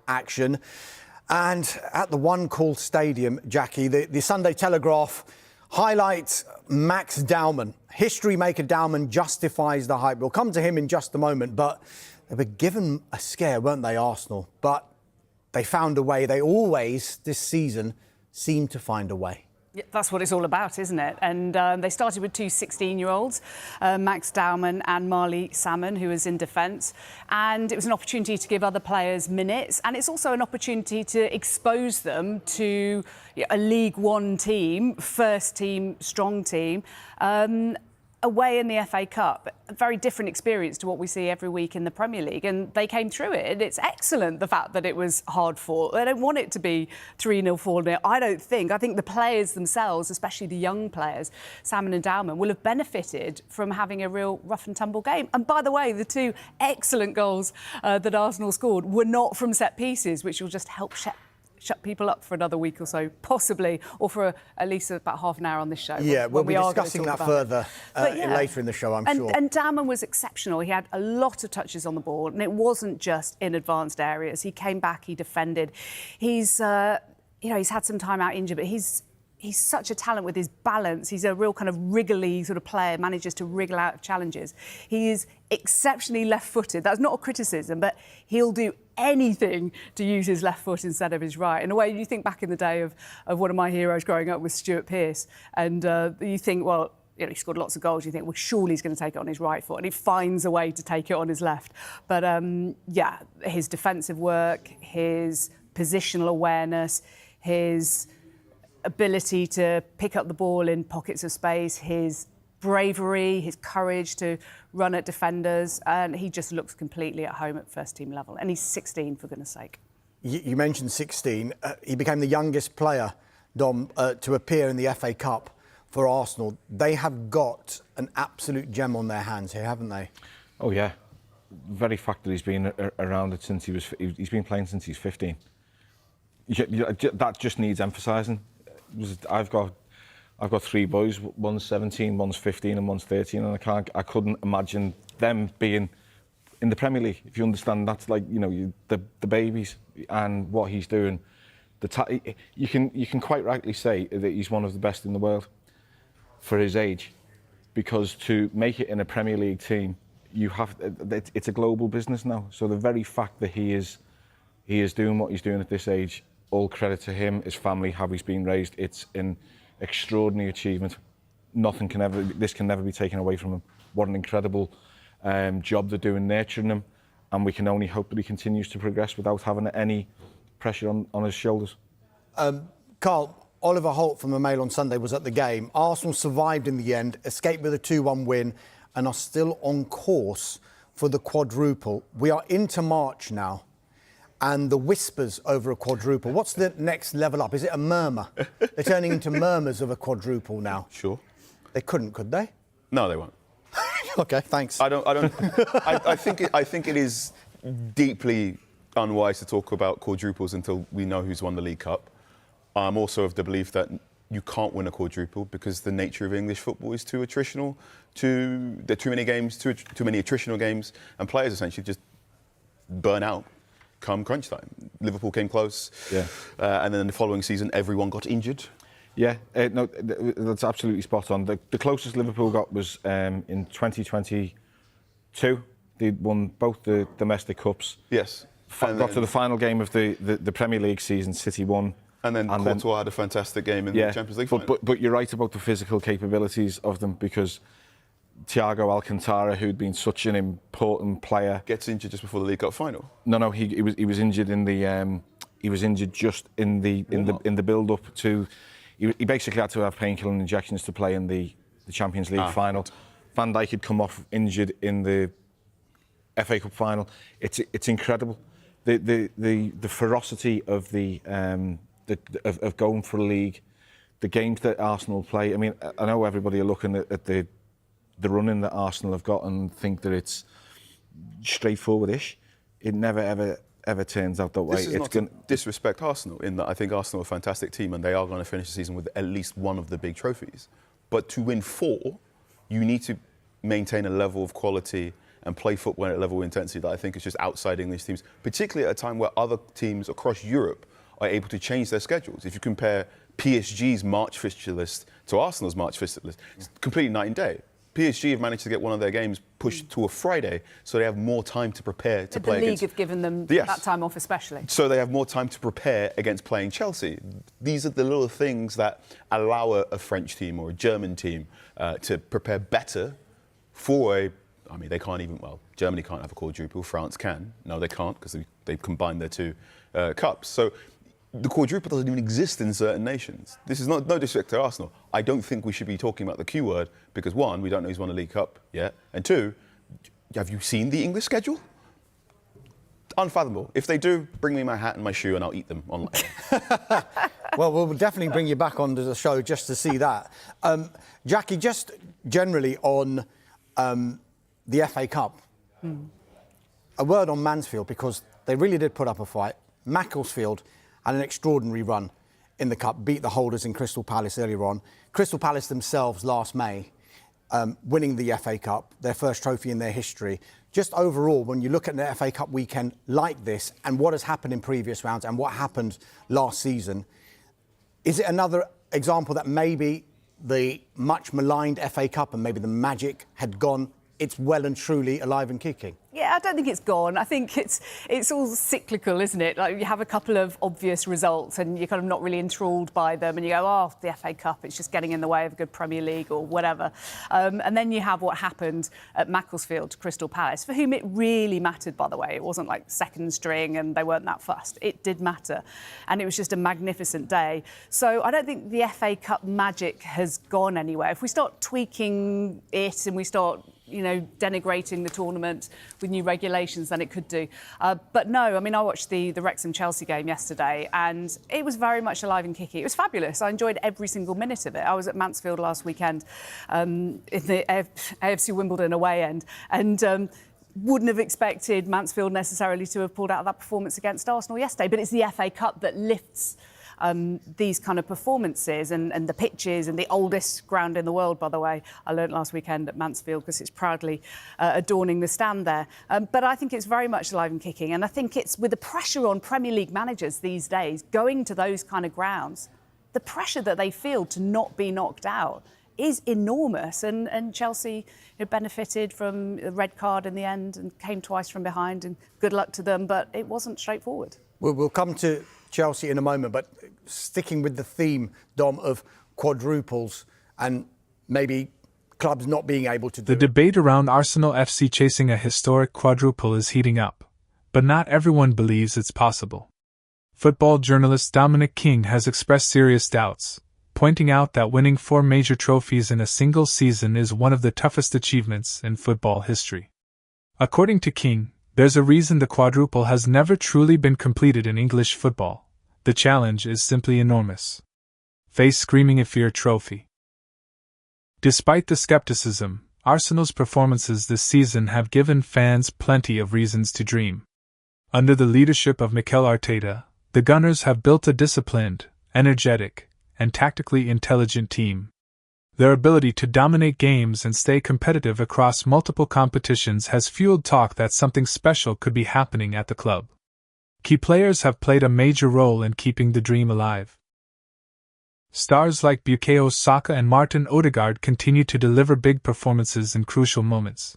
action. And at the One Call Stadium, Jackie, the Sunday Telegraph highlights Max Dowman. History maker Dowman justifies the hype. We'll come to him in just a moment, but they were given a scare, weren't they, Arsenal? But they found a way. They always, this season, seem to find a way. Yeah, that's what it's all about, isn't it? And they started with two 16-year-olds, Max Dowman and Marley Salmon, who was in defence. And it was an opportunity to give other players minutes. And it's also an opportunity to expose them to a League One team, first team, strong team, away in the FA Cup. A very different experience to what we see every week in the Premier League. And they came through it. It's excellent, the fact that it was hard fought. They don't want it to be 3-0, 4-0. I don't think. I think the players themselves, especially the young players, Salmon and Dowman, will have benefited from having a real rough and tumble game. And by the way, the two excellent goals that Arsenal scored were not from set pieces, which will just help shut people up for another week or so, possibly, or for at least about half an hour on this show. Yeah, we'll be discussing that further later in the show, I'm sure. And Dowman was exceptional. He had a lot of touches on the ball, and it wasn't just in advanced areas. He came back, he defended. He's had some time out injured, but he's such a talent with his balance. He's a real kind of wriggly sort of player, manages to wriggle out of challenges. He is exceptionally left-footed. That's not a criticism, but he'll do anything to use his left foot instead of his right. In a way, you think back in the day of one of my heroes growing up with Stuart Pearce, and you think, well, he scored lots of goals. You think, well, surely he's going to take it on his right foot, and he finds a way to take it on his left. But, his defensive work, his positional awareness, his ability to pick up the ball in pockets of space, his bravery, his courage to run at defenders, and he just looks completely at home at first-team level. And he's 16, for goodness sake. You mentioned 16. He became the youngest player, Dom, to appear in the FA Cup for Arsenal. They have got an absolute gem on their hands here, haven't they? Oh, yeah. Very fact that he's been around it since he's been playing since he's 15. That just needs emphasising. I've got three boys. One's 17, one's 15, and one's 13, and I couldn't imagine them being in the Premier League. If you understand, that's like the babies and what he's doing. You can quite rightly say that he's one of the best in the world for his age, because to make it in a Premier League team, it's a global business now. So the very fact that he is doing what he's doing at this age, all credit to him, his family, how he's been raised. It's an extraordinary achievement. This can never be taken away from him. What an incredible job they're doing nurturing him, and we can only hope that he continues to progress without having any pressure on his shoulders. Carl, Oliver Holt from the Mail on Sunday was at the game. Arsenal survived in the end, escaped with a 2-1 win, and are still on course for the quadruple. We are into March now, and the whispers over a quadruple. What's the next level up? Is it a murmur? They're turning into murmurs of a quadruple now. Sure. They couldn't, could they? No, they won't. OK, thanks. I think it is deeply unwise to talk about quadruples until we know who's won the League Cup. I'm also of the belief that you can't win a quadruple because the nature of English football is too attritional. There are too many games, too many attritional games, and players essentially just burn out come crunch time. Liverpool came close, and then the following season everyone got injured. Yeah, no, that's absolutely spot on. The closest Liverpool got was in 2022. They won both the domestic cups. Yes. Got to the final game of the Premier League season. City won. And then Courtois had a fantastic game in the Champions League final. But you're right about the physical capabilities of them, because Thiago Alcantara, who'd been such an important player, gets injured just before the League Cup final. No, he was injured in the he was injured just in the build up to. He basically had to have painkilling injections to play in the Champions League final. Van Dijk had come off injured in the FA Cup final. It's incredible. The ferocity of of going for a league, the games that Arsenal play. I mean, I know everybody are looking at the running that Arsenal have got and think that it's straightforward-ish. It never ever turns out that way. This is not to disrespect Arsenal, in that I think Arsenal are a fantastic team and they are going to finish the season with at least one of the big trophies. But to win 4, you need to maintain a level of quality and play football at a level of intensity that I think is just outside English teams, particularly at a time where other teams across Europe are able to change their schedules. If you compare PSG's March fixture list to Arsenal's March fixture list, it's completely night and day. PSG have managed to get one of their games pushed to a Friday, so they have more time to prepare to play against... The league have given them that time off especially. So they have more time to prepare against playing Chelsea. These are the little things that allow a French team or a German team to prepare better for a... I mean, they can't even... Well, Germany can't have a quadruple. France can. No, they can't because they've combined their two cups. So the quadruple doesn't even exist in certain nations. This is no disrespect to Arsenal. I don't think we should be talking about the Q word because, one, we don't know who's won a League Cup yet, and two, have you seen the English schedule? Unfathomable. If they do, bring me my hat and my shoe and I'll eat them online. Well, we'll definitely bring you back onto the show just to see that. Jackie, just generally on the FA Cup, a word on Mansfield, because they really did put up a fight. Macclesfield had an extraordinary run in the Cup, beat the holders in Crystal Palace earlier on. Crystal Palace themselves last May, winning the FA Cup, their first trophy in their history. Just overall, when you look at the FA Cup weekend like this and what has happened in previous rounds and what happened last season, is it another example that maybe the much maligned FA Cup and maybe the magic had gone, it's well and truly alive and kicking? Yeah, I don't think it's gone. I think it's all cyclical, isn't it? Like, you have a couple of obvious results and you're kind of not really enthralled by them and you go, oh, the FA Cup, it's just getting in the way of a good Premier League or whatever. And then you have what happened at Macclesfield to Crystal Palace, for whom it really mattered, by the way. It wasn't like second string and they weren't that fussed. It did matter. And it was just a magnificent day. So I don't think the FA Cup magic has gone anywhere. If we start tweaking it and we start, you know, denigrating the tournament with new regulations, then it could do. But no, I mean, I watched the Wrexham-Chelsea game yesterday and it was very much alive and kicking. It was fabulous. I enjoyed every single minute of it. I was at Mansfield last weekend in the AFC Wimbledon away end and wouldn't have expected Mansfield necessarily to have pulled out of that performance against Arsenal yesterday. But it's the FA Cup that lifts these kind of performances and the pitches, and the oldest ground in the world, by the way. I learnt last weekend at Mansfield because it's proudly adorning the stand there. But I think it's very much alive and kicking, and I think it's with the pressure on Premier League managers these days going to those kind of grounds, the pressure that they feel to not be knocked out is enormous, and Chelsea benefited from a red card in the end and came twice from behind, and good luck to them, but it wasn't straightforward. We'll come to Chelsea in a moment, but sticking with the theme, Dom, of quadruples and maybe clubs not being able to do The debate around Arsenal FC chasing a historic quadruple is heating up, but not everyone believes it's possible. Football journalist Dominic King has expressed serious doubts, pointing out that winning 4 major trophies in a single season is one of the toughest achievements in football history. According to King, there's a reason the quadruple has never truly been completed in English football. The challenge is simply enormous. Face screaming a fear trophy. Despite the skepticism, Arsenal's performances this season have given fans plenty of reasons to dream. Under the leadership of Mikel Arteta, the Gunners have built a disciplined, energetic, and tactically intelligent team. Their ability to dominate games and stay competitive across multiple competitions has fueled talk that something special could be happening at the club. Key players have played a major role in keeping the dream alive. Stars like Bukayo Saka and Martin Odegaard continue to deliver big performances in crucial moments.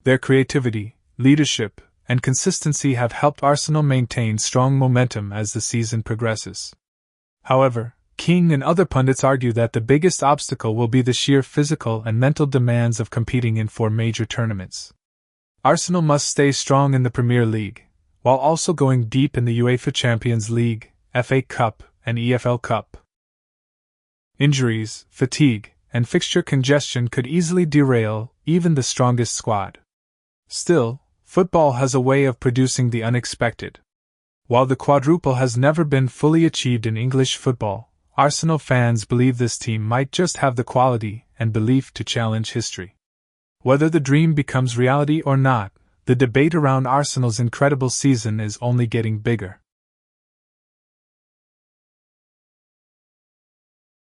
Their creativity, leadership, and consistency have helped Arsenal maintain strong momentum as the season progresses. However, King and other pundits argue that the biggest obstacle will be the sheer physical and mental demands of competing in 4 major tournaments. Arsenal must stay strong in the Premier League, while also going deep in the UEFA Champions League, FA Cup, and EFL Cup. Injuries, fatigue, and fixture congestion could easily derail even the strongest squad. Still, football has a way of producing the unexpected. While the quadruple has never been fully achieved in English football, Arsenal fans believe this team might just have the quality and belief to challenge history. Whether the dream becomes reality or not, the debate around Arsenal's incredible season is only getting bigger.